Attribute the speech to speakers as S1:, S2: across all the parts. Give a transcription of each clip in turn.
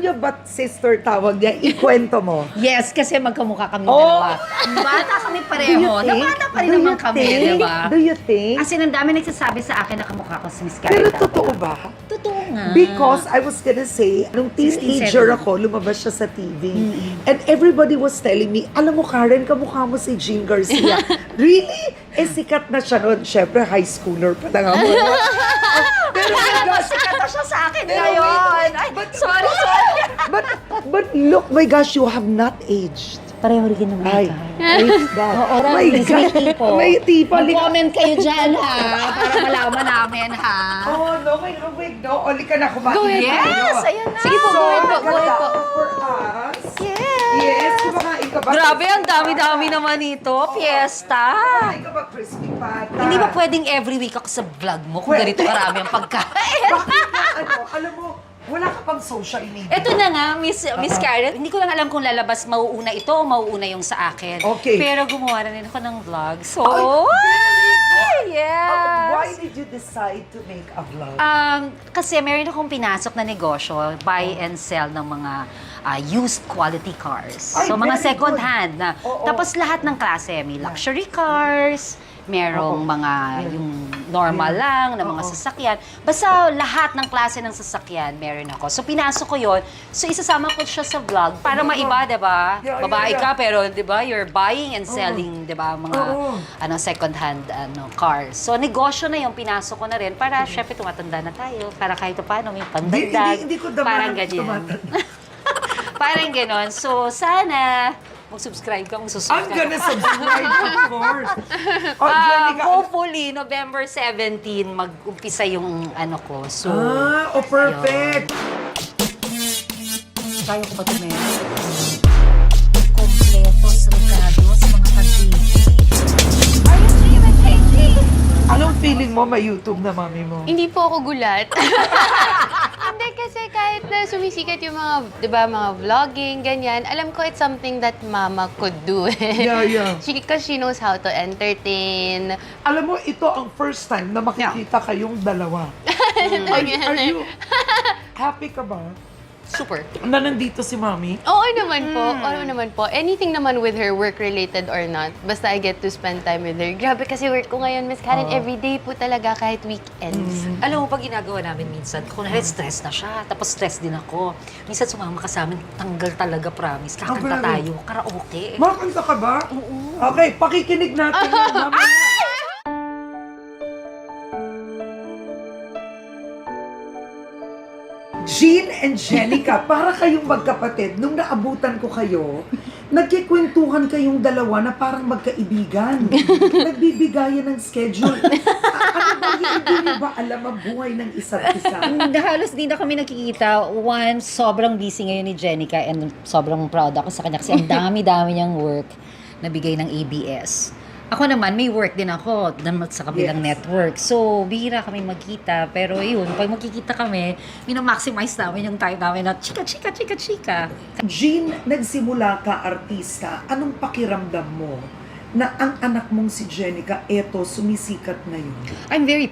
S1: niyo ba't sister tawag niya? Ikwento mo.
S2: Yes, kasi magkamukha kami
S1: Oh!
S2: dalawa. Bata kami pareho.
S1: think?
S2: Nabata pa rin
S1: Do you
S2: naman kami,
S1: think?
S2: di ba?
S1: Do you think?
S2: As in, ang dami nagsasabi sa akin na kamukha ko si Miss Karen.
S1: Pero totoo ba?
S2: Totoo nga.
S1: Because I was gonna say, nung
S2: 16,
S1: teenager
S2: 17.
S1: ako, lumabas siya sa TV. And everybody was telling me, alam mo Karen, kamukha mo si Jean Garcia. Really? Eh, sikat na siya noon. Siyempre, high schooler pa lang ako. Pero
S2: Sikat na siya sa akin
S1: Pero
S2: ngayon. Ay, sorry.
S1: but look, my gosh, you have not aged.
S2: Pareho rin naman
S1: Ay, praise God.
S2: Oo,
S1: my
S2: promise,
S1: God.
S2: may tipo.
S1: May tipo.
S2: Mag-comment kayo dyan, ha? Para malaman namin, ha?
S1: Oh, no, wait, no. Oli ka na kumain.
S3: Go ahead.
S2: Yes, ayan na.
S3: Sige po,
S1: So,
S3: go ahead po, go ahead po.
S1: for us.
S2: Yes.
S1: Yes, kumakain ka ba?
S2: Grabe, ang dami-dami naman ito. Fiesta.
S1: Kumakain ka ba crispy pata?
S2: Hindi ba pwedeng every week ako sa vlog mo kung
S1: Pwede.
S2: ganito karami ang pagkain?
S1: Bakit nga, alam mo, wala ka pang social media.
S2: Ito na nga, Miss Karen, hindi ko lang alam kung lalabas mauuna ito o mauuna yung sa akin.
S1: Okay.
S2: Pero gumawa na rin ako ng vlog. So,
S1: Why
S2: yes!
S1: did you decide to make a vlog?
S2: Kasi meron akong pinasok na negosyo, buy and sell ng mga used quality cars.
S1: Ay,
S2: So, mga
S1: very
S2: second
S1: good.
S2: hand na.
S1: Oo.
S2: Tapos lahat ng klase, may luxury cars, merong
S1: Oo.
S2: mga yung normal lang na mga
S1: Oo.
S2: sasakyan. Basta lahat ng klase ng sasakyan, meron ako. So, pinasok ko yon. So, isasama ko siya sa vlog para maiba, diba?
S1: Yeah,
S2: Babae
S1: yeah.
S2: ka, pero, diba, you're buying and selling, diba, mga
S1: Oo.
S2: second hand cars. So, negosyo na yung pinasok ko na rin para, syempre, tumatanda na tayo. Para kahit paano, may pandagdag.
S1: Hindi ko daman
S2: Parang ganyan.
S1: tumatanda.
S2: Parang ganon. So, sana mag-subscribe ka,
S1: I'm
S2: mag-subscribe
S1: gonna
S2: ka.
S1: subscribe, of course. Oh, Jenica,
S2: Hopefully, November 17, mag-umpisa yung ano ko. So,
S1: perfect.
S2: kaya ko ba ito meron? Kompletos, regalos, mga pag-ibig. Are you dreaming, Katie?
S1: Anong feeling mo may YouTube na mami mo?
S3: Hindi po ako gulat. Hindi kasi kahit na sumisikat yung mga, di ba, mga vlogging, ganyan, alam ko it's something that mama could do.
S1: Yeah.
S3: Because she knows how to entertain.
S1: Alam mo, ito ang first time na makikita kayong dalawa. Are you happy ka ba
S2: Super.
S1: na nandito si mami?
S3: Oo naman po, oo naman po. Anything naman with her, work-related or not, basta I get to spend time with her. Grabe kasi work ko ngayon, Miss Karen, everyday po talaga, kahit weekends.
S2: Alam mo, pag ginagawa namin minsan, kung stress na siya, tapos stress din ako. Minsan sumama ka sa amin, tanggal talaga, promise. Kakanta
S1: Okay.
S2: tayo, karaoke.
S1: Makakanta ka ba? Okay, pakikinig natin yung mami. Jean and Jenica, para kayong magkapatid, nung naabutan ko kayo, nagkikwentuhan kayong dalawa na parang magkaibigan. Nagbibigayan ng schedule. Ano ba, hindi niyo ba alam ang buhay ng isa't isa?
S2: Halos di na kami nakikita. One, sobrang busy ngayon ni Jenica and sobrang proud ako sa kanya kasi ang dami-dami niyang work na bigay ng ABS. Ako naman, may work din ako sa kabilang
S1: Yes.
S2: network. So, bihira kami magkita. Pero yun, pag magkikita kami, minamaximize namin yung time namin na chika.
S1: Jean, nagsimula ka artista. Anong pakiramdam mo na ang anak mong si Jenica, eto, sumisikat ngayon?
S2: I'm very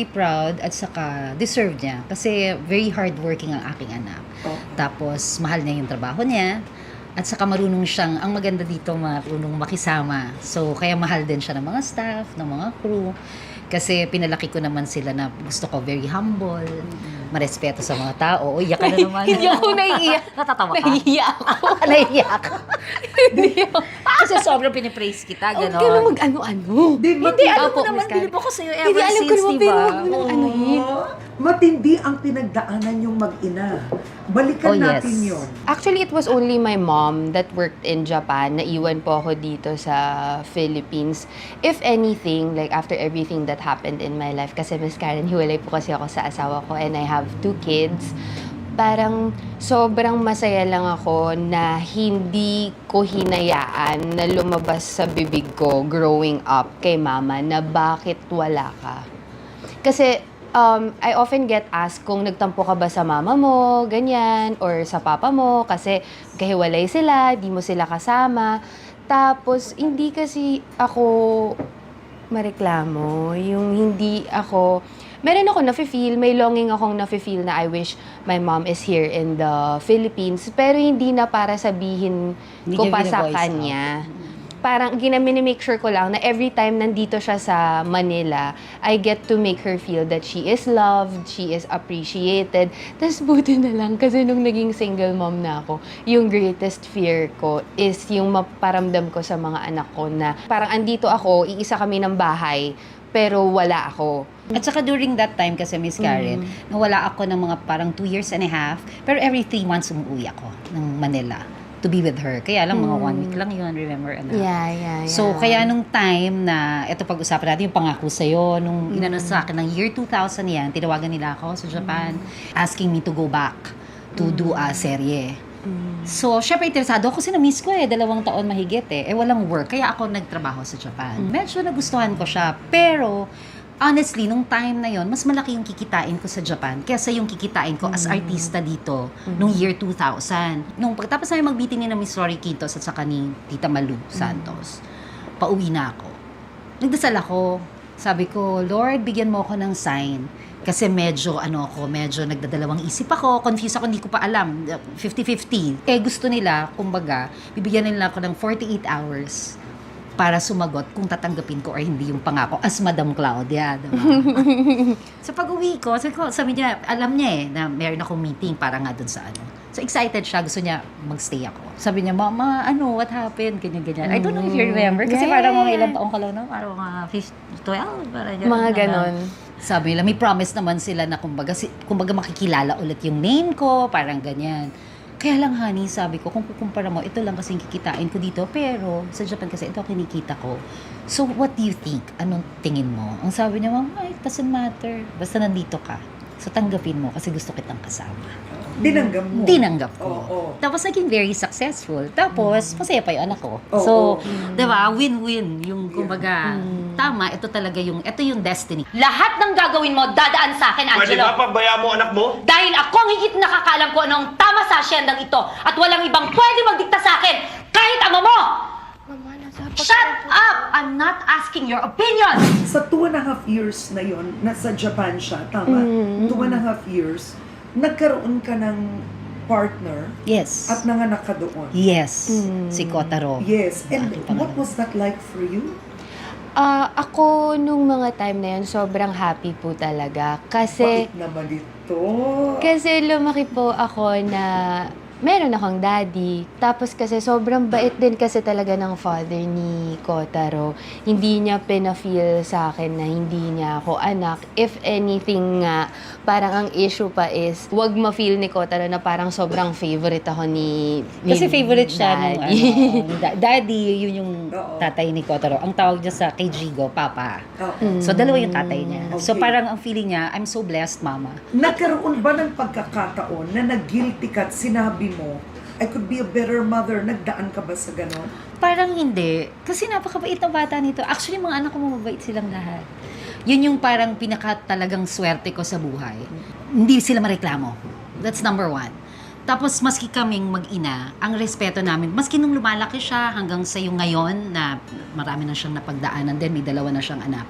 S2: proud at saka deserve niya. Kasi very hardworking ang aking anak.
S1: Oh.
S2: Tapos, mahal niya yung trabaho niya. At saka marunong siyang, ang maganda dito, marunong makisama. So, kaya mahal din siya ng mga staff, ng mga crew. Kasi pinalaki ko naman sila na gusto ko very humble, marespeto sa mga tao. O, iyak ka na naman.
S3: Hindi ako naiiyak.
S2: Natatawa ka?
S3: Nahihiya ako.
S2: Naiiyak.
S3: Hindi ako.
S2: Kasi sobrang pinipraise kita,
S3: Huwag
S2: gano'n.
S3: ka na mag-ano-ano.
S2: Hindi, alam
S3: Opo,
S2: ko naman,
S3: Miss Karen.
S2: bilib ako sa'yo ever
S3: Hindi, alam ko
S2: since,
S3: naman,
S2: di
S3: pero
S2: ba?
S3: huwag mo nang anuhin.
S1: Matindi ang pinagdaanan yung mag-ina. Balikan
S2: Oh, yes.
S1: natin yun.
S3: Actually, it was only my mom that worked in Japan. Naiwan po ako dito sa Philippines. If anything, like after everything that happened in my life, kasi Miss Karen, hiwalay po kasi ako sa asawa ko and I have 2 kids. Parang sobrang masaya lang ako na hindi ko hinayaan na lumabas sa bibig ko growing up kay mama na bakit wala ka. Kasi I often get asked kung nagtampo ka ba sa mama mo, ganyan, or sa papa mo, kasi kahiwalay sila, di mo sila kasama. Tapos, hindi kasi ako mareklamo, yung hindi ako meron ako nafe-feel, may longing akong nafe-feel na I wish my mom is here in the Philippines. Pero hindi na para sabihin
S2: Hindi
S3: ko
S2: niya
S3: pa sa
S2: bine-voice
S3: kanya. Parang make sure ko lang na every time nandito siya sa Manila, I get to make her feel that she is loved, she is appreciated. Tapos buti na lang, kasi nung naging single mom na ako, yung greatest fear ko is yung maparamdam ko sa mga anak ko na parang andito ako, iisa kami ng bahay, pero wala ako.
S2: At saka during that time kasi, Miss Karen, nawala ako ng mga parang 2 years and a half, pero every 3 months umuwi ako ng Manila to be with her. Kaya lang, mga 1 week lang yun, remember?
S3: Yeah.
S2: So, kaya nung time na, ito pag-usapan natin, yung pangako sa'yo, nung inano sa akin, ng year 2000 yan, tinawagan nila ako sa Japan, asking me to go back to do a serye. So, syempre, interesado ako kasi na-miss ko 2 taon mahigit walang work, kaya ako nagtrabaho sa Japan. Medyo nagustuhan ko siya, pero honestly, nung time na yon, mas malaki yung kikitain ko sa Japan kaysa yung kikitain ko as artista dito nung year 2000. Nung pagtapos namin mag-meeting ni na Miss Rory Quintos at saka ni Tita Malu Santos, pauwi na ako. Nagdasal ako. Sabi ko, Lord, bigyan mo ako ng sign. Kasi medyo nagdadalawang isip ako, confused ako, hindi ko pa alam, 50-50. Gusto nila, kumbaga, bibigyan nila ako ng 48 hours para sumagot kung tatanggapin ko or hindi yung pangako as Madam Claudia, diba? So pag-uwi ko, sabi niya, alam niya na meron akong meeting para nga dun sa So excited siya, gusto niya magstay ako. Sabi niya, Mama, what happened? Ganyan. I don't know if you remember, kasi parang mga ilang taong ka lang, no? Parang mga 12, parang ganun.
S3: Mga ganon.
S2: Sabi nila, may promise naman sila na kumbaga makikilala ulit yung name ko, parang ganyan. Kaya lang, honey, sabi ko, kung kukumpara mo, ito lang kasing kikitain ko dito, pero sa Japan kasi ito kinikita ko. So, what do you think? Anong tingin mo? Ang sabi niya, Mama, it doesn't matter. Basta nandito ka. So, tanggapin mo kasi gusto kitang kasama.
S1: Tinanggap mo?
S2: Tinanggap ko.
S1: Oo.
S2: Tapos, naging very successful. Tapos, masaya pa yung anak ko.
S1: Oo.
S2: So, diba, win-win. Yung, kumbaga, tama, ito yung destiny.
S4: Lahat ng gagawin mo, dadaan sa akin,
S5: Pwede
S4: Angelo.
S5: ba pabayaan mo anak mo?
S4: Dahil ako ang higit nakakaalam ko anong tama sa asyendang ito at walang ibang pwede magdikta sa akin, kahit ama mo! Shut up! I'm not asking your opinion!
S1: Sa 2.5 years na yon, nasa Japan siya, tama? 2.5 years, nagkaroon ka ng partner
S2: Yes.
S1: at nanganak ka doon.
S2: Yes. Si Kotaro.
S1: Yes. And
S2: Aking
S1: what
S2: pangalan.
S1: was that like for you?
S3: Ako, nung mga time na yun, sobrang happy po talaga. Kasi
S1: Bakit naman ito?
S3: Kasi lumaki po ako na meron akong daddy. Tapos kasi sobrang bait din kasi talaga ng father ni Kotaro. Hindi niya pina-feel sa akin na hindi niya ako anak. If anything nga, parang ang issue pa is, wag ma-feel ni Kotaro na parang sobrang favorite ako ni
S2: Kasi favorite siya nung daddy, yun yung
S1: Oo.
S2: tatay ni Kotaro. Ang tawag niya sa kay Jigo, Papa.
S1: Oo.
S2: So, dalawa yung tatay niya. So,
S1: Okay.
S2: parang ang feeling niya, I'm so blessed, Mama.
S1: Nagkaroon ba ng pagkakataon na nag-guilty ka at sinabi mo, I could be a better mother? Nagdaan ka ba sa ganon?
S2: Parang hindi. Kasi napakabait ng bata nito. Actually, mga anak ko mababait silang lahat. Yun yung parang pinaka talagang swerte ko sa buhay. Hindi sila mareklamo. That's number 1. Tapos, maski kaming mag-ina, ang respeto namin, maski nung lumalaki siya hanggang sa yung ngayon na marami na siyang napagdaanan din, may 2 na siyang anak.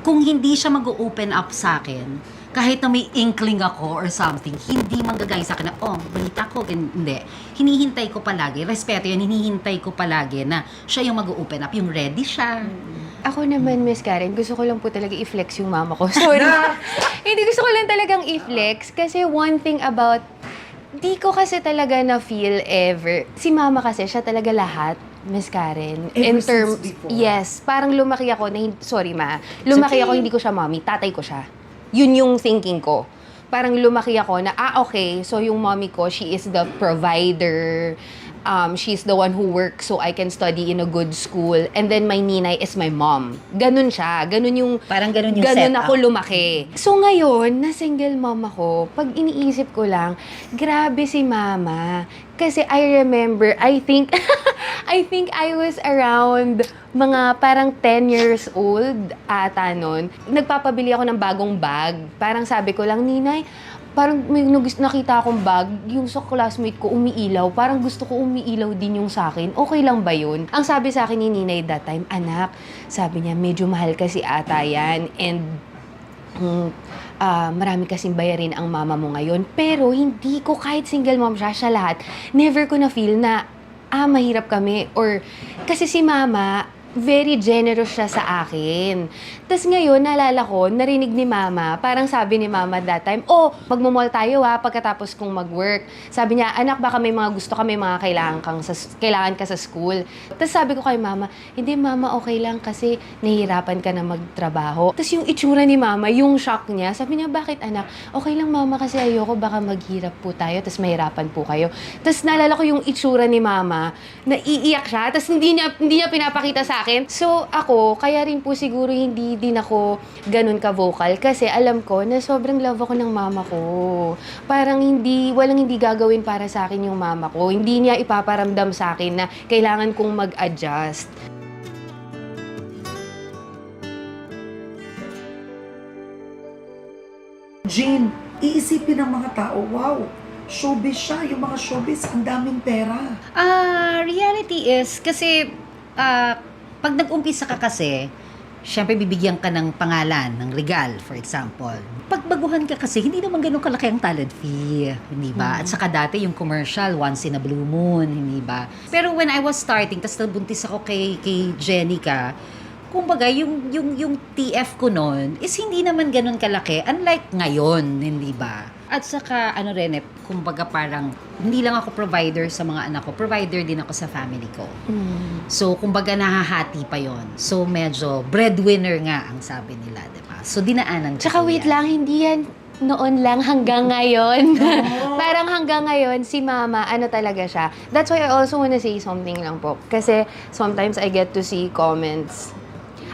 S2: Kung hindi siya mag-open up sa akin, kahit na may inkling ako or something, hindi manggagay sa akin na, balita ko, hindi. Hinihintay ko palagi, respeto yun, hinihintay ko palagi na siya yung mag-open up, yung ready siya.
S3: Ako naman, Miss Karen, gusto ko lang po talaga i-flex yung mama ko. Sorry. Hindi, gusto ko lang talagang i-flex kasi one thing about, di ko kasi talaga na-feel ever. Si mama kasi, siya talaga lahat, Miss Karen.
S1: Ever since before?
S3: Yes, parang lumaki ako na, sorry ma, lumaki
S2: okay.
S3: ako, hindi ko siya mommy, tatay ko siya. Yun yung thinking ko. Parang lumaki ako na, okay, so yung mommy ko, she is the provider, she's the one who works so I can study in a good school, and then my ninay is my mom. Ganun siya.
S2: Parang ganun yung
S3: ganun
S2: setup.
S3: ako lumaki. So ngayon, na single mom ako, pag iniisip ko lang, grabe si mama. Kasi I remember, I think I was around mga parang 10 years old ata nun. Nagpapabili ako ng bagong bag. Parang sabi ko lang, Ninay, parang may nakita akong bag, yung sa classmate ko umiilaw, parang gusto ko umiilaw din yung sa akin. Okay lang ba yun? Ang sabi sa akin ni Ninay that time, anak, sabi niya, medyo mahal kasi ata yan. And marami kasing bayarin ang mama mo ngayon. Pero hindi ko, kahit single mom siya lahat, never ko na feel na, mahirap kami. Or, kasi si mama, very generous siya sa akin. Tapos ngayon, naalala ko, narinig ni mama, parang sabi ni mama that time, magmamall tayo pagkatapos kong mag-work. Sabi niya, anak, baka may mga gusto ka, may mga kailangan ka sa school. Tapos sabi ko kay mama, hindi mama, okay lang kasi nahihirapan ka na magtrabaho. Tapos yung itsura ni mama, yung shock niya, sabi niya, bakit anak? Okay lang mama kasi ayoko, baka maghirap po tayo, tapos mahirapan po kayo. Tapos naalala ko yung itsura ni mama, naiiyak siya, tapos hindi niya pinapakita sa akin. So, ako, kaya rin po siguro hindi din ako ganun ka-vocal kasi alam ko na sobrang love ako ng mama ko. Parang walang hindi gagawin para sa akin yung mama ko. Hindi niya ipaparamdam sa akin na kailangan kong mag-adjust.
S1: Jean, iisipin ng mga tao, wow, showbiz siya. Yung mga showbiz, ang daming pera.
S2: Reality is, kasi, pag nag-umpisa ka kasi, syempre bibigyan ka ng pangalan, ng regal, for example. Pag baguhan ka kasi, hindi naman ganun kalaki ang talent fee, hindi ba? At saka dati yung commercial, once in a blue moon, hindi ba? Pero when I was starting, tas nabuntis ako kay Jenica, kumbaga, yung TF ko noon is hindi naman ganun kalaki, unlike ngayon, hindi ba? At saka, kumbaga parang, hindi lang ako provider sa mga anak ko, provider din ako sa family ko. So, kumbaga, nahahati pa yon. So, medyo breadwinner nga ang sabi nila, di ba? So, dinaanan ko.
S3: Tsaka wait lang, hindi yan noon lang hanggang ngayon. Parang hanggang ngayon, si mama, talaga siya. That's why I also wanna say something lang po. Kasi sometimes I get to see comments.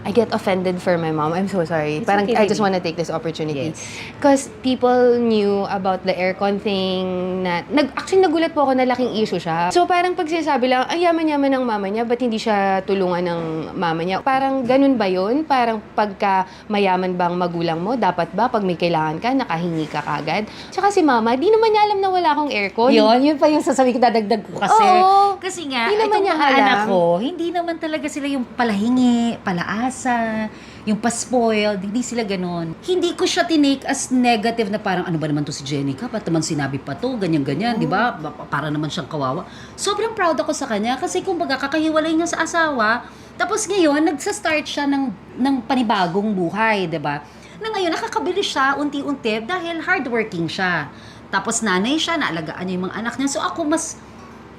S3: I get offended for my mom. I'm so sorry.
S2: It's
S3: Parang
S2: okay,
S3: I just
S2: baby.
S3: wanna take this opportunity.
S2: Yes.
S3: Because people knew about the aircon thing na... Actually, nagulat po ako na laking issue siya. So parang pag sinasabi lang, ang yaman-yaman ng mama niya, ba't hindi siya tulungan ng mama niya? Parang ganun ba yun? Parang pagka mayaman bang magulang mo, dapat ba pag may kailangan ka, nakahingi ka kagad? Tsaka si mama, di naman niya alam na wala akong aircon.
S2: Yun pa yung sasabihin ko, dadagdag ko kasi.
S3: Oo.
S2: Kasi nga,
S3: Hindi naman
S2: itong
S3: niya
S2: mga
S3: alam.
S2: anak ko, hindi naman talaga sila yung palahingi, palaasa, yung pa-spoiled, hindi sila ganun. Hindi ko siya tinake as negative na parang ano ba naman to si Jenica, ba't naman sinabi pa to, ganyan-ganyan, di ba? Para naman siyang kawawa. Sobrang proud ako sa kanya kasi kumbaga kakahiwalay niya sa asawa, tapos ngayon, nagsa-start siya ng panibagong buhay, di ba? Na ngayon, nakakabili siya unti-unti dahil hardworking siya. Tapos nanay siya, naalagaan niya yung mga anak niya. So ako mas,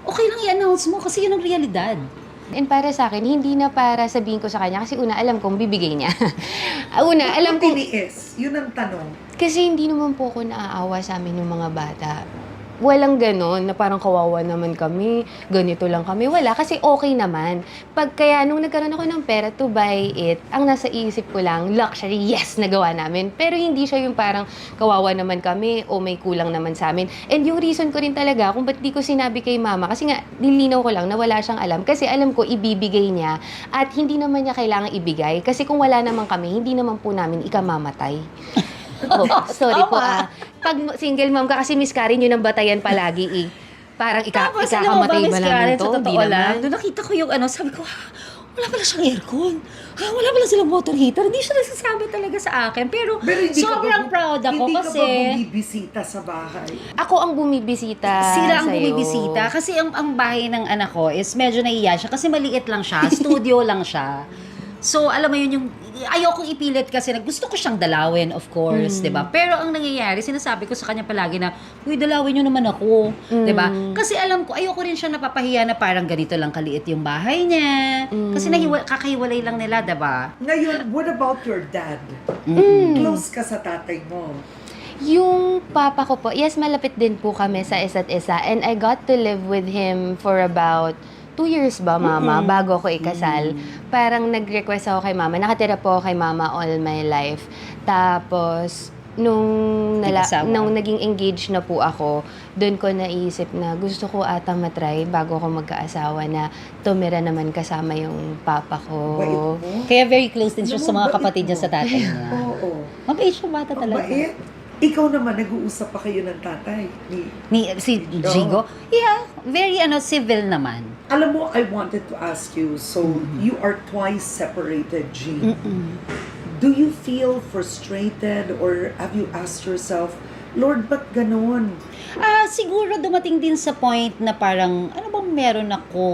S2: okay lang i-announce mo kasi yun ang realidad.
S3: And para sa akin, hindi na para sabihin ko sa kanya kasi una, alam kong bibigay niya. Una, alam
S1: Kung
S3: kong...
S1: tiniis, yun ang tanong.
S3: Kasi hindi naman po ako naaawa sa amin yung mga bata. Walang ganon na parang kawawa naman kami, ganito lang kami. Wala, kasi okay naman. Kaya nung nagkaroon ako ng pera to buy it, ang nasa isip ko lang, luxury, yes, nagawa namin. Pero hindi siya yung parang kawawa naman kami o may kulang naman sa amin. And yung reason ko rin talaga kung ba't di ko sinabi kay mama, kasi nga, nilinaw ko lang na wala siyang alam. Kasi alam ko, ibibigay niya at hindi naman niya kailangang ibigay. Kasi kung wala naman kami, hindi naman po namin ikamamatay. Sorry po Pag single mom ka kasi Miss Karen, yun ang batayan palagi eh. Parang
S2: Tapos,
S3: ikakamatay ba namin to?
S2: Sa
S3: Hindi
S2: totoo lang,
S3: naman.
S2: nung nakita ko yung sabi ko, wala pala siyang aircon. Wala pala silang water heater. Hindi siya nagsasabi talaga sa akin. Pero
S1: Hindi
S2: sobrang proud ako kasi...
S1: Hindi ka ba bumibisita sa bahay?
S3: Ako ang bumibisita
S2: sila ang
S3: sa'yo.
S2: bumibisita. Kasi ang bahay ng anak ko is medyo nahiya siya kasi maliit lang siya. Studio lang siya. So, alam mo yun, yung ayokong ipilit kasi gusto ko siyang dalawin, of course, 'di ba? Pero ang nangyayari, sinasabi ko sa kanya palagi na, "Uy, dalawin niyo naman ako." 'Di ba? Kasi alam ko, ayoko rin siya napapahiya na parang ganito lang kaliit yung bahay niya. Kasi kakahiwalay lang nila, 'di ba?
S1: Ngayon, what about your dad? Close ka sa tatay mo.
S3: Yung papa ko po, yes, malapit din po kami sa isa't isa. And I got to live with him for about 2 years ba, mama, bago ako ikasal. Parang nag-request ako kay mama. Nakatira po ako kay mama all my life. Tapos, nung naging engaged na po ako, doon ko naisip na gusto ko ata matry bago ako magkaasawa na tumira naman kasama yung papa ko.
S1: Bait mo.
S2: Kaya very close din siya sa mga
S1: Mabait
S2: kapatid niya
S1: mo.
S2: sa tatay niya.
S1: Oo.
S2: Mabait siya bata talaga.
S1: Mabait. Ikaw naman, nag-uusap pa kayo ng tatay.
S2: Si Jigo? Yeah, very civil naman.
S1: Alam mo, I wanted to ask you, so you are twice separated, Jean. Do you feel frustrated or have you asked yourself, Lord, ba't ganon?
S2: Siguro dumating din sa point na parang, ano bang meron ako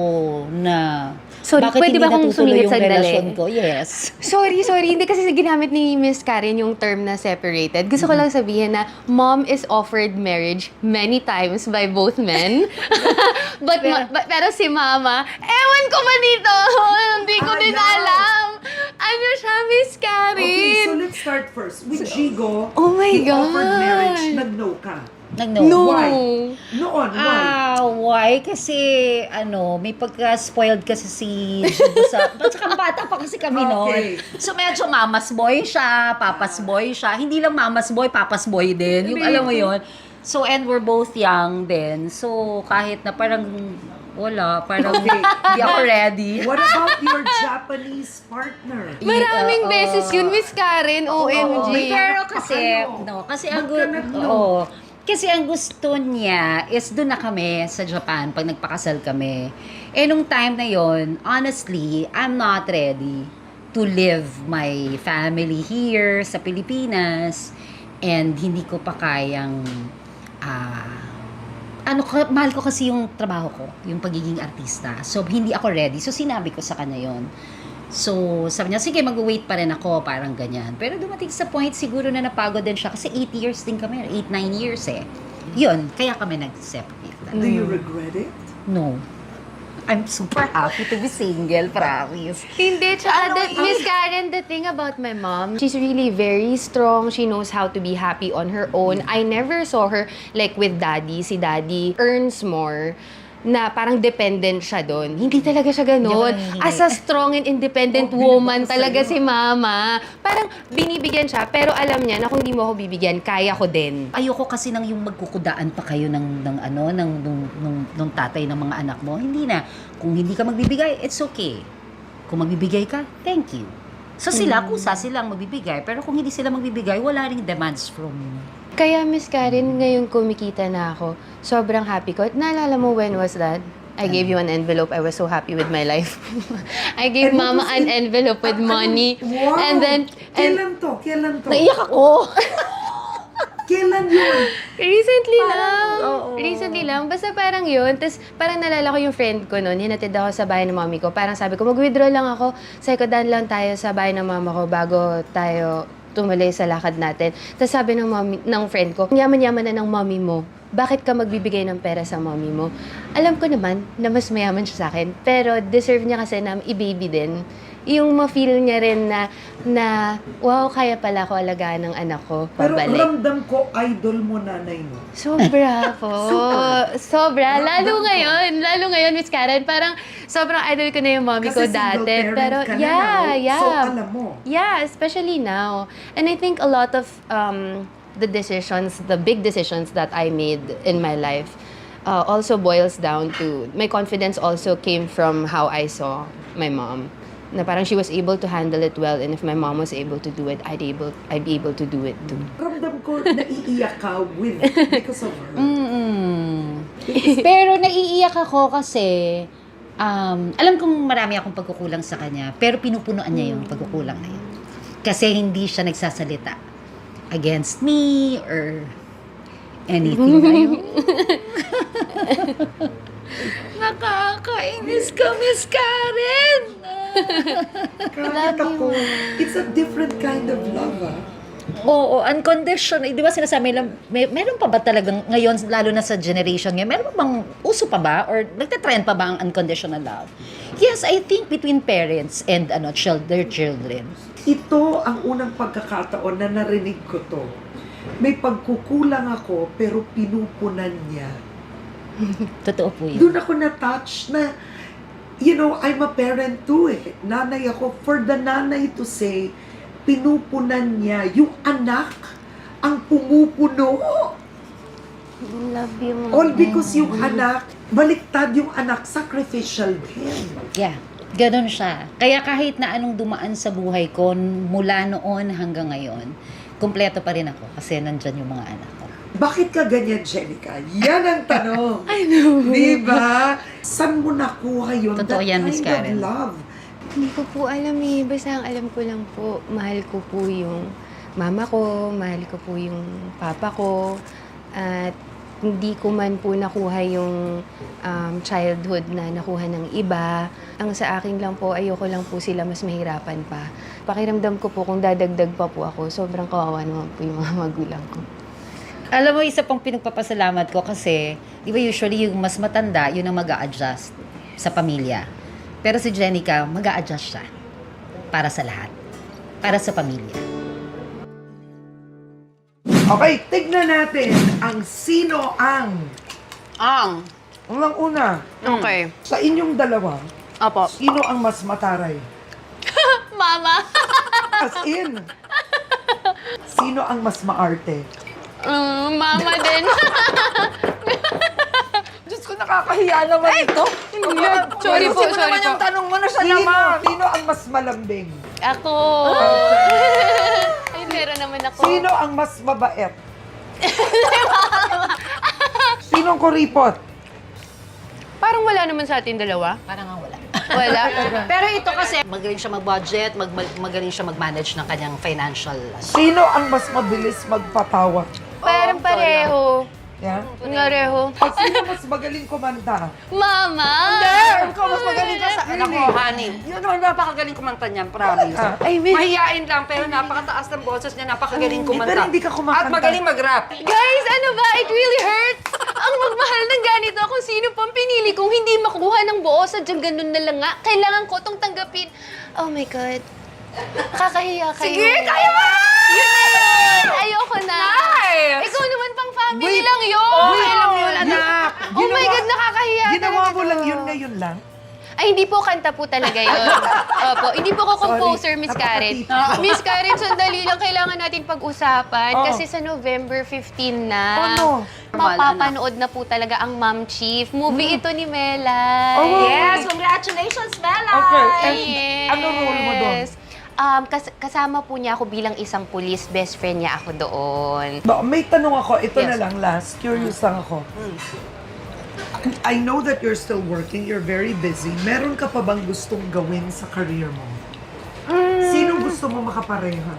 S2: na
S3: Sorry,
S2: bakit
S3: pwede
S2: hindi
S3: ba akong
S2: natutuloy
S3: sumingit
S2: yung
S3: sandali?
S2: relasyon ko? Yes.
S3: Sorry. Hindi kasi ginamit ni Miss Karen yung term na separated. Gusto ko lang sabihin na mom is offered marriage many times by both men. Pero si mama, ewan ko ba dito? Hindi ko din
S1: Ayaw.
S3: alam. Ano siya, Miss Karen?
S1: Okay, so let's start first. With Jigo,
S3: Oh my
S1: he offered
S3: God.
S1: marriage, nag-no ka.
S2: No.
S1: Why? Noon, why?
S2: Why? Kasi, may pagka-spoiled kasi si Jigo sa... At saka bata pa kasi kami
S1: Okay.
S2: noon. So, medyo mamas boy siya, papas boy siya. Hindi lang mamas boy, papas boy din. Yung alam mo yon. So, and we're both young then. So, kahit na parang parang hindi ako ready.
S1: What about your Japanese partner?
S3: Maraming beses yun, Miss Karen. OMG.
S2: Pero kasi ang kasi ang gusto niya is doon na kami sa Japan pag nagpakasal kami. Eh nung time na yon, honestly, I'm not ready to live my family here sa Pilipinas and hindi ko pa kayang mahal ko kasi yung trabaho ko, yung pagiging artista. So, hindi ako ready. So, sinabi ko sa kanya yon. So, sabi niya, sige, mag-wait pa rin ako, parang ganyan. Pero dumating sa point, siguro na napagod din siya kasi 8 years din kami, 8-9 years eh. Yun, kaya kami nag-separate.
S1: Do you regret it?
S2: No. I'm super happy to be single, promise.
S3: Hindi, Miss Karen, the thing about my mom, she's really very strong. She knows how to be happy on her own. I never saw her like with daddy. Si daddy earns more na parang dependent siya doon. Hindi talaga siya ganun.
S2: Hindi.
S3: As a strong and independent
S1: Oh,
S3: woman
S1: binigyan ko
S3: talaga
S1: sa'yo.
S3: si mama. Parang binibigyan siya, pero alam niya na kung di mo ako bibigyan, kaya ko din.
S2: Ayoko kasi nang yung magkukudaan pa kayo nung tatay ng mga anak mo. Hindi na. Kung hindi ka magbibigay, it's okay. Kung magbibigay ka, thank you. So sila, kusa silang magbibigay. Pero kung hindi sila magbibigay, wala ring demands from you.
S3: Kaya, Miss Karen, ngayon kumikita na ako. Sobrang happy ko. Naalala mo when was that? I gave you an envelope. I was so happy with my life. I gave
S1: And
S3: Mama
S1: what was
S3: an
S1: it?
S3: envelope with money.
S1: Wow!
S3: And then,
S1: Kailan to?
S2: Naiyak ako!
S1: Kailan yun?
S3: recently
S2: Parang,
S3: lang.
S2: oo.
S3: Recently lang. Basta parang yun. Tapos parang nalala ko yung friend ko noon. Hinatid ako sa bahay ng mami ko. Parang sabi ko, mag-withdraw lang ako. Sabi ko, daan lang tayo sa bahay ng mama ko bago tayo tumuloy sa lakad natin. Tapos sabi ng friend ko, yaman-yaman na ng mommy mo. Bakit ka magbibigay ng pera sa mommy mo? Alam ko naman na mas mayaman siya sa akin. Pero deserve niya kasi na i-baby din. Yung ma-feel niya rin na wow, kaya pala ako alagaan ng anak ko.
S1: Pero
S3: Pabalik.
S1: ramdam ko, idol mo nanay mo.
S3: Sobra po. Sobra. Lalo ngayon, Miss Karen, parang sobrang idol ko na yung mommy ko
S1: Kasi single
S3: dati.
S1: parent
S3: Pero
S1: ka na now. So alam mo.
S3: Yeah, especially now. And I think a lot of the big decisions that I made in my life also boils down to, my confidence also came from how I saw my mom. Na parang she was able to handle it well, and if my mom was able to do it, I'd be able to do it too.
S1: Ramdam ko, naiiyak ka because of her.
S2: Pero naiiyak ako kasi alam kong marami akong pagkukulang sa kanya, pero pinupunuan niya yung pagkukulang na yun. Kasi hindi siya nagsasalita against me or anything. Nakakainis ka, Miss Karen!
S1: Kahit ako, it's a different kind of love, ah.
S2: Oo, unconditional. Di ba sinasabi lang, meron pa ba talagang ngayon, lalo na sa generation ngayon, meron pa bang, uso pa ba? Or nagtatrend pa ba ang unconditional love? Yes, I think between parents and their children.
S1: Ito ang unang pagkakataon na narinig ko to. May pagkukulang ako, pero pinupunan niya.
S2: Totoo po yun.
S1: Doon ako na-touch na, I'm a parent too eh. Nanay ako. For the nanay to say, pinupunan niya, yung anak ang pumupuno.
S3: Love you, Mom.
S1: All because yung anak, baliktad yung anak, sacrificial din.
S2: Yeah, ganun siya. Kaya kahit na anong dumaan sa buhay ko, mula noon hanggang ngayon, kumpleto pa rin ako kasi nandyan yung mga anak ko.
S1: Bakit ka ganyan, Jenica? Yan ang tanong.
S3: I know.
S1: Diba? Saan mo nakuha yun?
S2: Totoo yan, Miss Karen.
S1: That kind of love.
S3: Hindi ko po alam eh. Basta ang alam ko lang po, mahal ko po yung mama ko, mahal ko po yung papa ko, at hindi ko man po nakuha yung childhood na nakuha ng iba. Ang sa akin lang po, ayoko lang po sila mas mahirapan pa. Pakiramdam ko po kung dadagdag pa po ako, sobrang kawawa naman po yung mga magulang ko.
S2: Alam mo, isa pang pinagpapasalamat ko kasi, di ba usually yung mas matanda, yun ang mag-a-adjust sa pamilya. Pero si Jenica, mag-a-adjust siya. Para sa lahat. Para sa pamilya.
S1: Okay, tignan natin ang sino ang... Unang-una,
S3: Okay.
S1: sa inyong dalawa,
S3: Apo.
S1: sino ang mas mataray?
S3: Mama!
S1: As in, sino ang mas maarte?
S3: Mama din.
S5: Diyos ko, nakakahiya naman ito.
S3: Sorry po,
S5: Ayusin mo
S3: sorry
S5: naman
S3: po.
S5: yung tanong mo na siya
S1: Sino,
S5: naman.
S1: sino ang mas malambing?
S3: Ako. Ay, meron naman ako.
S1: Sino ang mas mabait? Sino ang kuripot?
S3: Parang wala naman sa atin dalawa.
S2: Parang nga wala.
S3: Wala.
S2: Pero ito kasi, magaling siya mag-budget, magaling siya mag-manage ng kanyang financial.
S1: Sino ang mas mabilis magpatawa?
S3: Parang pareho.
S1: Yeah?
S3: Pareho.
S1: At sino mas magaling kumanta?
S3: Mama!
S5: Ikaw, mas magaling ka sa... Nako, honey. Yun naman, napakagaling kumanta niyan, promise.
S3: I mean,
S5: Mahihain lang, pero napakataas ng boses niya, napakagaling kumanta.
S1: pero hindi ka kumakanta.
S5: At magaling mag-rap.
S3: guys, ano ba? It really hurts. Ang magmahal ng ganito kung sino pang pinili kung hindi makuha ng buo, sadyang ganun na lang nga. Kailangan ko itong tanggapin. Oh my God. Nakakahiya kayo.
S5: Sige, kaya mo!
S3: Yun na lang! Ayoko na.
S5: Nice!
S3: Ikaw naman pang family
S1: Wait.
S3: lang yun.
S5: Okay lang yun, anak.
S3: Oh my God, nakakahiya
S1: Ginawa
S3: talaga
S1: mo lang
S3: to.
S1: yun ngayon lang?
S3: Ay, hindi po kanta po talaga yun. Opo, hindi po ako composer, Miss Karen.
S1: Napakatita.
S3: Miss Karen, sandali lang, kailangan natin pag-usapan.
S1: Oh.
S3: Kasi sa November 15 na.
S1: Ano?
S3: Mapapanood na po talaga ang Mom Chief. Movie ito ni Melay.
S1: Oh.
S5: Yes, congratulations, Bella!
S1: Okay, and
S3: Yes.
S1: ano role mo doon?
S3: Kasama po niya ako bilang isang police. Best friend niya ako doon.
S1: May tanong ako, ito na
S3: Yes.
S1: lang last, curious lang ako. I know that you're still working, you're very busy. Meron ka pa bang gustong gawin sa career mo? Sino gusto mo makapareha?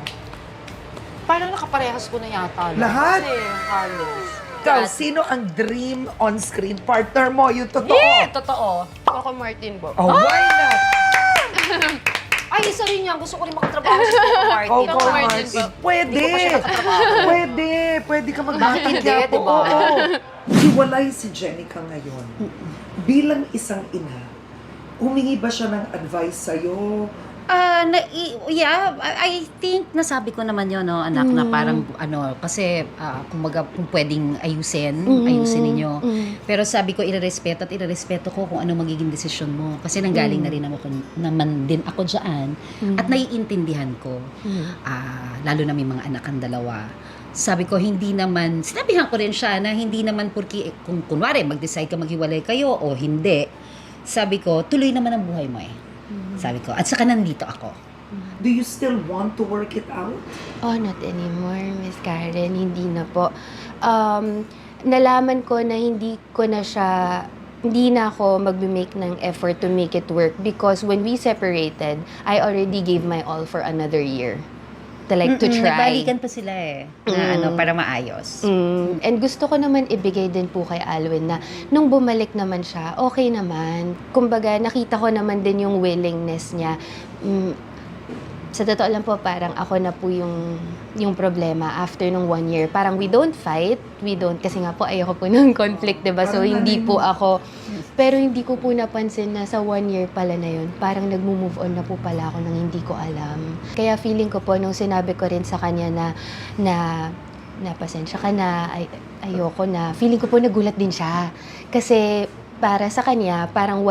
S5: Parang nakaparehas ko na yata.
S1: Lahat?
S5: Kasi, halos.
S1: Ikaw, sino ang dream on-screen partner mo? Yung totoo.
S5: Yeah, totoo.
S3: Ako, Martin po.
S1: Oh, why not?
S5: Ay, isa rin yan. Gusto ko rin makatrabaho sa Coco Martin.
S1: Coco
S3: Martin
S1: Martin.
S3: po.
S1: Pwede.
S5: Hindi ko pa siya nakatrabaho.
S1: Pwede ka mag-bakit
S5: hindi,
S1: niya po.
S5: diba?
S1: Oo. Hiwalay si Jenica ngayon. Bilang isang ina, humingi ba siya ng advice sa'yo?
S2: I think nasabi ko naman yun, no, anak, na parang kasi kumbaga kung pwedeng ayusin ninyo. Pero sabi ko, irerespeto ko kung ano magiging desisyon mo. Kasi nanggaling na rin naman din ako dyan. At naiintindihan ko, lalo na may mga anak ang dalawa. Sabi ko, sinabihan ko rin siya na hindi naman kung kunwari mag-decide ka maghiwalay kayo o hindi, sabi ko, tuloy naman ang buhay mo eh. Sabi ko, at saka nandito ako.
S1: Do you still want to work it out?
S3: Oh, not anymore, Miss Karen. Hindi na po. Nalaman ko na hindi na ako mag-make ng effort to make it work because when we separated, I already gave my all for another year. To try.
S2: Nagbalikan pa sila eh, na para maayos.
S3: And gusto ko naman ibigay din po kay Alwin na nung bumalik naman siya, okay naman. Kumbaga, nakita ko naman din yung willingness niya. Sa totoo lang po, parang ako na po yung problema after nung 1 year. Parang we don't fight, kasi nga po ayoko po ng conflict, diba? So, hindi po ako, pero hindi ko po napansin na sa 1 year pala na yun, parang nagmo-move on na po pala ako nang hindi ko alam. Kaya feeling ko po, nung sinabi ko rin sa kanya na pasensya ka na, ayoko na, feeling ko po nagulat din siya. Kasi para sa kanya, parang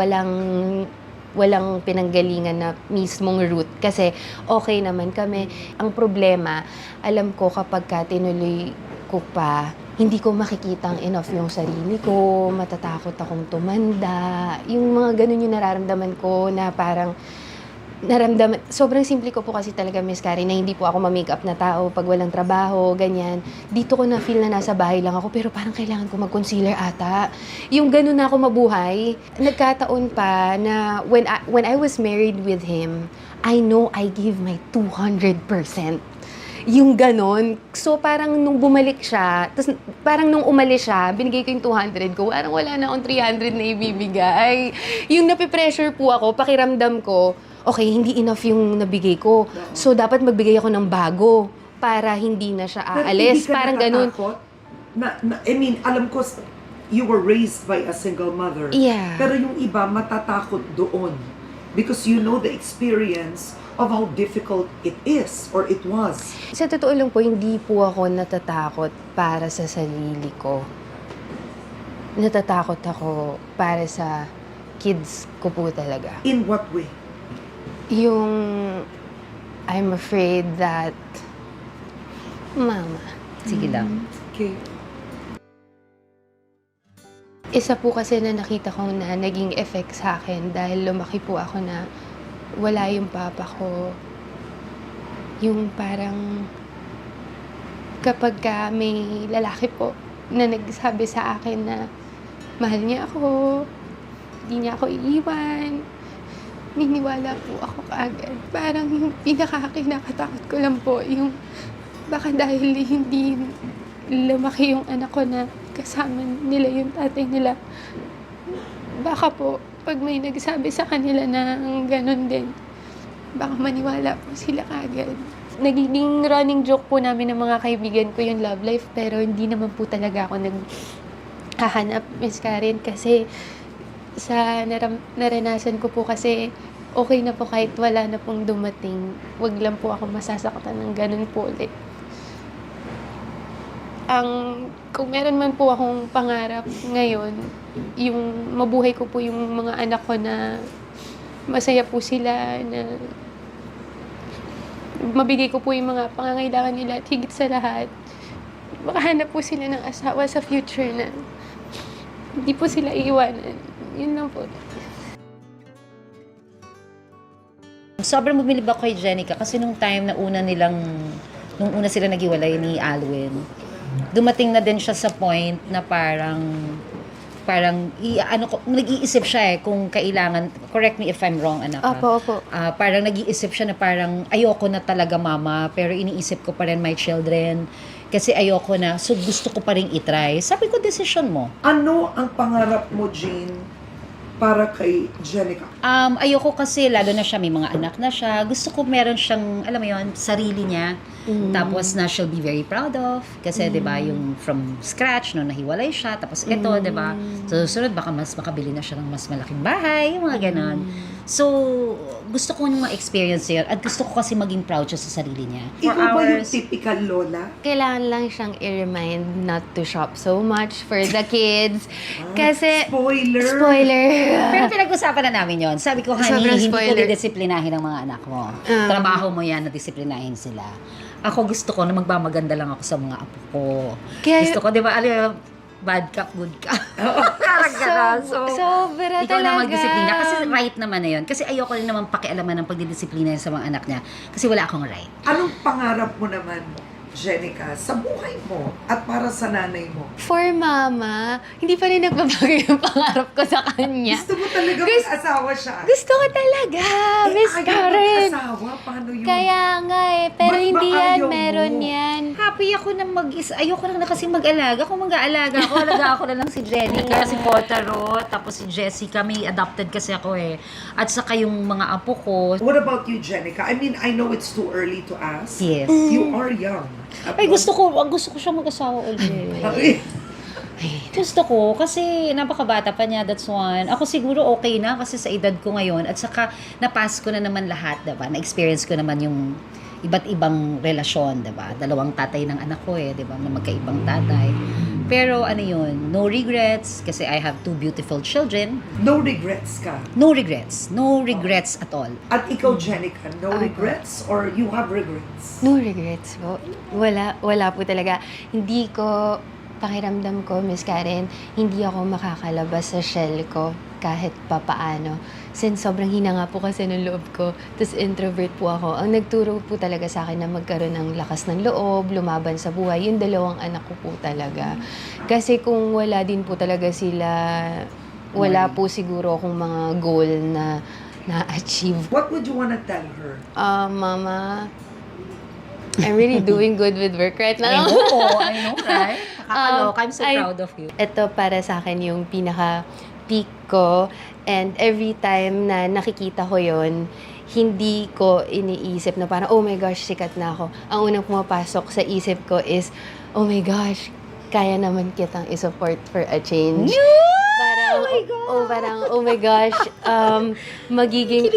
S3: walang pinanggalingan na mismong route kasi okay naman kami. Ang problema, alam ko kapag tinuloy ko pa, hindi ko makikitang enough yung sarili ko, matatakot akong tumanda. Yung mga ganun yung nararamdaman ko na parang naramdaman, sobrang simple ko po kasi talaga, Miss Karen, na hindi po ako ma-makeup na tao pag walang trabaho, ganyan. Dito ko na feel na nasa bahay lang ako, pero parang kailangan ko mag-concealer ata. Yung ganun na ako mabuhay. Nagkataon pa na when I was married with him, I know I give my 200%. Yung ganon. So, parang nung bumalik siya, tapos parang nung umalis siya, binigay ko yung 200 ko, parang wala na akong 300 na ibibigay. Yung napipressure po ako, pakiramdam ko, okay, hindi enough yung nabigay ko. So, dapat magbigay ako ng bago para hindi na siya
S1: Pero
S3: aalis.
S1: hindi ka
S3: Parang ganon.
S1: natatakot? I mean, alam ko, you were raised by a single mother.
S3: Yeah.
S1: Pero yung iba, matatakot doon. Because you know the experience of how difficult it is or it was.
S3: Sa totoo lang po, hindi po ako natatakot para sa sarili ko. Natatakot ako para sa kids ko po talaga.
S1: In what way?
S3: Yung I'm afraid that mama.
S2: Sige lang.
S1: Okay.
S3: Isa po kasi na nakita ko na naging effect sa akin dahil lumaki po ako na wala yung papa ko. Yung parang kapag ka may lalaki po na nagsabi sa akin na mahal niya ako, hindi niya ako iiwan, niniwala po ako kaagad. Parang yung pinakakinakatakot ko lang po, yung baka dahil hindi lumaki yung anak ko na kasama nila yung tatay nila. Baka po, pag may nagsabi sa kanila na ganun din, baka maniwala po sila kagad. Nagiging running joke po namin ng mga kaibigan ko yung love life, pero hindi naman po talaga ako naghahanap, Miss Karen, kasi sa naranasan ko po kasi okay na po kahit wala na pong dumating. Wag lang po ako masasaktan ng ganun po ulit. Kung meron man po akong pangarap ngayon, yung mabuhay ko po yung mga anak ko na masaya po sila, na mabigay ko po yung mga pangangailangan nila at higit sa lahat, makahanap po sila ng asawa sa future na hindi po sila iiwanan. Yun lang po.
S2: Sobrang bumilib ako kay Jenica kasi nung time na nung una sila naghiwalay ni Alwin, dumating na din siya sa point na parang nag-iisip siya kung kailangan, correct me if I'm wrong, anak.
S3: Opo.
S2: Parang nag-iisip siya na parang ayoko na talaga mama, pero iniisip ko pa rin my children kasi ayoko na, so gusto ko pa rin itry. Sabi ko, decision mo.
S1: Ano ang pangarap mo, Jean, para kay Jenica?
S2: Ayoko kasi, lalo na siya, may mga anak na siya. Gusto ko meron siyang, alam mo yun, sarili niya. Tapos na she'll be very proud of. Kasi, di ba, yung from scratch, no, nahiwalay siya. Tapos ito, di ba, so susunod, baka mas makabili na siya ng mas malaking bahay, yung mga ganon. So, gusto ko yung ma-experience yun. At gusto ko kasi maging proud siya sa sarili niya.
S1: Ikaw ba yung typical lola?
S3: Kailangan lang siyang i-remind not to shop so much for the kids. Kasi, spoiler.
S2: Pero pinag-usapan na namin yon. Sabi ko, honey,
S3: Sobrang
S2: hindi ko
S3: spoiler.
S2: didisiplinahin ang mga anak mo. Trabaho mo yan na disiplinahin sila. Ako gusto ko na magmamaganda lang ako sa mga apo ko.
S3: Kaya-
S2: Gusto ko, di ba, bad cup, good cup. Parang gano'n.
S3: sobra
S2: Ikaw na
S3: talaga.
S2: magdisiplina. Kasi right naman na yun. Kasi ayoko rin naman pakialaman ng pagdidisiplina sa mga anak niya. Kasi wala akong right.
S1: Anong pangarap mo naman, Jenica, sa buhay mo at para sa nanay mo?
S3: For mama, hindi pa rin nagbabago yung pangarap ko sa kanya.
S1: Gusto mo talaga mag-asawa siya?
S3: Gusto ko talaga, Miss
S1: ayaw
S3: Karen.
S1: mag-asawa? Paano yun?
S3: Kaya nga pero
S1: Ba't ba
S3: hindi yan,
S1: ayaw mo?
S3: meron yan.
S2: Happy ako na ayoko lang na kasi mag-alaga. Kung mag-aalaga ako, alaga ako na lang si Jenica, si Kotaro, tapos si Jessica. May adopted kasi ako eh. At saka yung mga apo ko.
S1: What about you, Jenica? I mean, I know it's too early to ask.
S2: Yes.
S1: You are young.
S2: Ay, gusto ko siya mag-asawa ulit.
S1: Okay.
S2: Gusto ko, kasi napakabata pa niya, that's one. Ako siguro okay na kasi sa edad ko ngayon at saka napas ko na naman lahat, diba? Na-experience ko naman yung iba't ibang relasyon, diba? Dalawang tatay ng anak ko diba? Na magkaibang tatay. Pero ano yun, no regrets kasi I have 2 beautiful children.
S1: No regrets ka.
S2: No regrets. No regrets at all.
S1: At ikaw, Jenica, no regrets or you have regrets?
S3: No regrets po. Wala po talaga. Hindi ko, pakiramdam ko, Miss Karen, hindi ako makakalabas sa shell ko kahit papaano. since sobrang hina nga po kasi ng loob ko, tapos introvert po ako, ang nagturo po talaga sa akin na magkaroon ng lakas ng loob, lumaban sa buhay, yung dalawang anak ko po talaga. Kasi kung wala din po talaga sila, wala po siguro akong mga goal na na-achieve.
S1: What would you wanna tell her?
S3: Mama, I'm really doing good with work right
S2: I
S3: now.
S2: know, right? Nakakaloka. I'm so proud of you.
S3: Ito para sa akin yung pinaka-peak ko. And every time na nakikita ko yon, hindi ko iniisip na parang, oh my gosh, sikat na ako. Ang unang pumapasok sa isip ko is, oh my gosh, kaya naman kitang isupport for a change. Parang, oh my gosh, magiging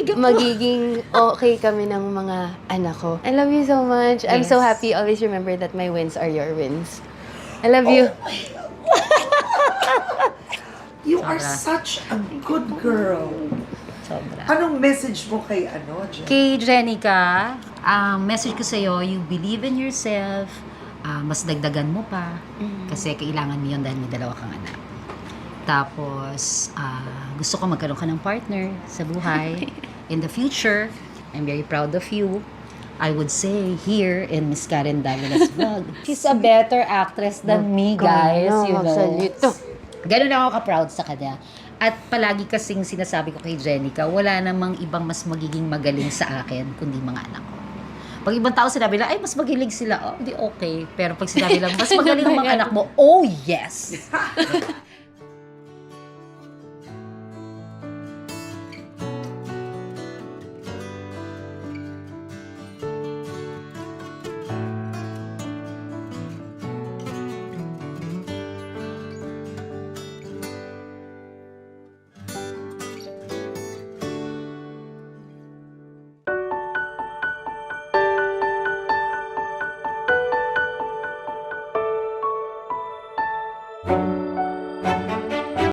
S3: okay kami ng mga anak ko. I love you so much. I'm so happy. Always remember that my wins are your wins. I love you.
S1: You are such a good girl.
S2: Sobra.
S1: Anong message mo kay Jen?
S2: Kay Jenica, ang message ko sa'yo, you believe in yourself, mas dagdagan mo pa, kasi kailangan mo yun dahil may dalawa kang anak. Tapos, gusto ko magkaroon ka ng partner sa buhay. In the future, I'm very proud of you. I would say here in Miss Karen Davila's vlog, she's a better actress than me, guys. You know.
S3: Salito.
S2: Ganun ako ka-proud sa kanya. At palagi kasing sinasabi ko kay Jenica, wala namang ibang mas magiging magaling sa akin kundi mga anak ko. Pag ibang tao sinabi lang, ay mas magaling sila, oh, di okay. Pero pag sinabi lang, mas magaling ang mga anak mo, oh yes!